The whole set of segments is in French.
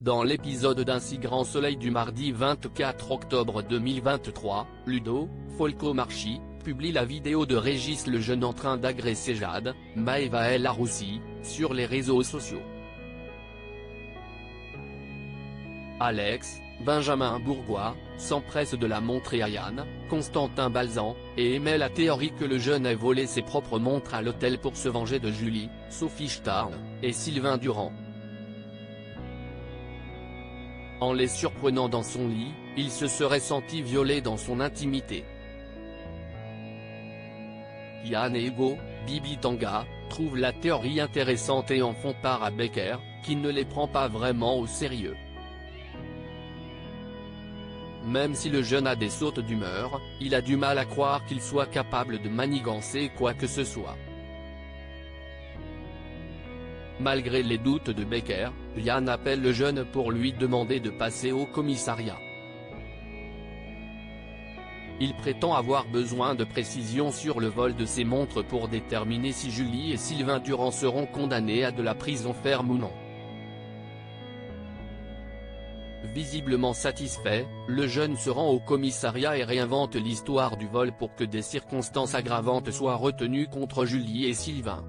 Dans l'épisode d'Un si grand soleil du mardi 24 octobre 2023, Ludo Folcomarchi publie la vidéo de Régis Lejeune en train d'agresser Jade, Maëva El Aroussi, sur les réseaux sociaux. Alex, Benjamin Bourgois, s'empresse de la montrer à Yann, Constantin Balzan, et émet la théorie que le jeune ait volé ses propres montres à l'hôtel pour se venger de Julie, Sophie Starr, et Sylvain Durand. En les surprenant dans son lit, il se serait senti violé dans son intimité. Yann et Hugo, Bibi Tanga, trouvent la théorie intéressante et en font part à Becker, qui ne les prend pas vraiment au sérieux. Même si le jeune a des sautes d'humeur, il a du mal à croire qu'il soit capable de manigancer quoi que ce soit. Malgré les doutes de Becker, Yann appelle le jeune pour lui demander de passer au commissariat. Il prétend avoir besoin de précisions sur le vol de ses montres pour déterminer si Julie et Sylvain Durand seront condamnés à de la prison ferme ou non. Visiblement satisfait, le jeune se rend au commissariat et réinvente l'histoire du vol pour que des circonstances aggravantes soient retenues contre Julie et Sylvain.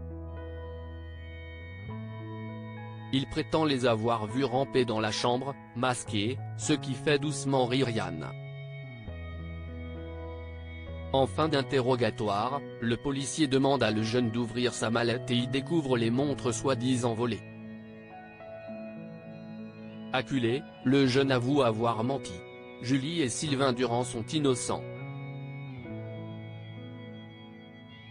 Il prétend les avoir vus ramper dans la chambre, masqués, ce qui fait doucement rire Yann. En fin d'interrogatoire, le policier demande à le jeune d'ouvrir sa mallette et y découvre les montres soi-disant volées. Acculé, le jeune avoue avoir menti. Julie et Sylvain Durand sont innocents.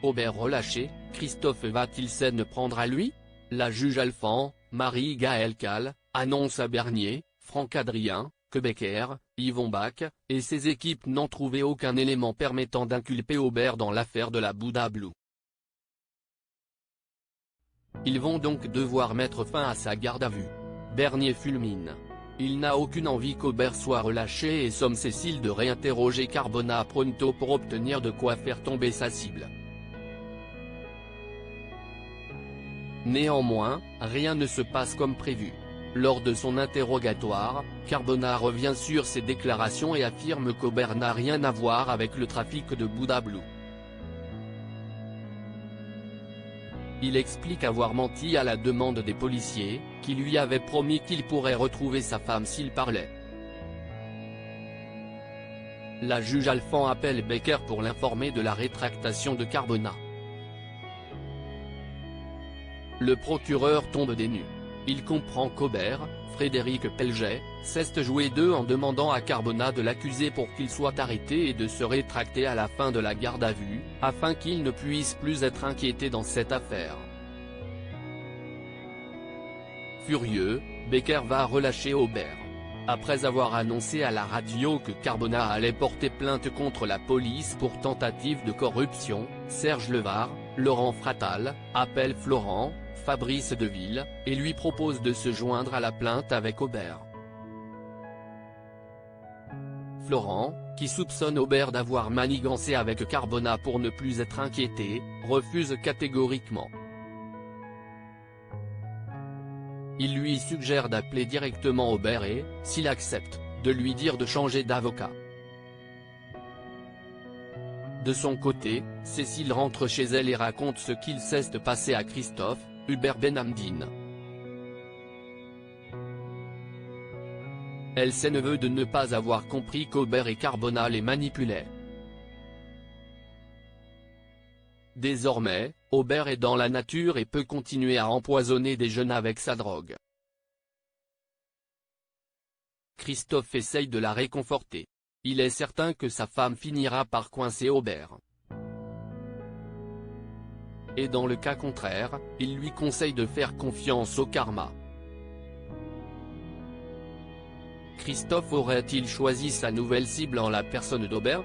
Aubert relâché, Christophe va-t-il s'en prendre à lui? La juge Alphand, Marie-Gaëlle Cal, annonce à Bernier, Franck Adrien, que Becker, Yvon Bach, et ses équipes n'ont trouvé aucun élément permettant d'inculper Aubert dans l'affaire de la Bouddha Blue. Ils vont donc devoir mettre fin à sa garde à vue. Bernier fulmine. Il n'a aucune envie qu'Aubert soit relâché et somme Cécile de réinterroger Carbona pronto pour obtenir de quoi faire tomber sa cible. Néanmoins, rien ne se passe comme prévu. Lors de son interrogatoire, Carbona revient sur ses déclarations et affirme qu'Aubert n'a rien à voir avec le trafic de Bouddha Blue. Il explique avoir menti à la demande des policiers, qui lui avaient promis qu'il pourrait retrouver sa femme s'il parlait. La juge Alphand appelle Becker pour l'informer de la rétractation de Carbona. Le procureur tombe des nues. Il comprend qu'Aubert, Frédéric Pelget, s'est joué d'eux en demandant à Carbona de l'accuser pour qu'il soit arrêté et de se rétracter à la fin de la garde à vue, afin qu'il ne puisse plus être inquiété dans cette affaire. Furieux, Becker va relâcher Aubert. Après avoir annoncé à la radio que Carbona allait porter plainte contre la police pour tentative de corruption, Serge Levard, Laurent Fratal, appelle Florent, Fabrice Deville, et lui propose de se joindre à la plainte avec Aubert. Florent, qui soupçonne Aubert d'avoir manigancé avec Carbona pour ne plus être inquiété, refuse catégoriquement. Il lui suggère d'appeler directement Aubert et, s'il accepte, de lui dire de changer d'avocat. De son côté, Cécile rentre chez elle et raconte ce qu'il s'est passé à Christophe, Hubert Benhamdine. Elle s'énerve de ne pas avoir compris qu'Aubert et Carbona les manipulaient. Désormais, Aubert est dans la nature et peut continuer à empoisonner des jeunes avec sa drogue. Christophe essaye de la réconforter. Il est certain que sa femme finira par coincer Aubert. Et dans le cas contraire, il lui conseille de faire confiance au karma. Christophe aurait-il choisi sa nouvelle cible en la personne d'Aubert?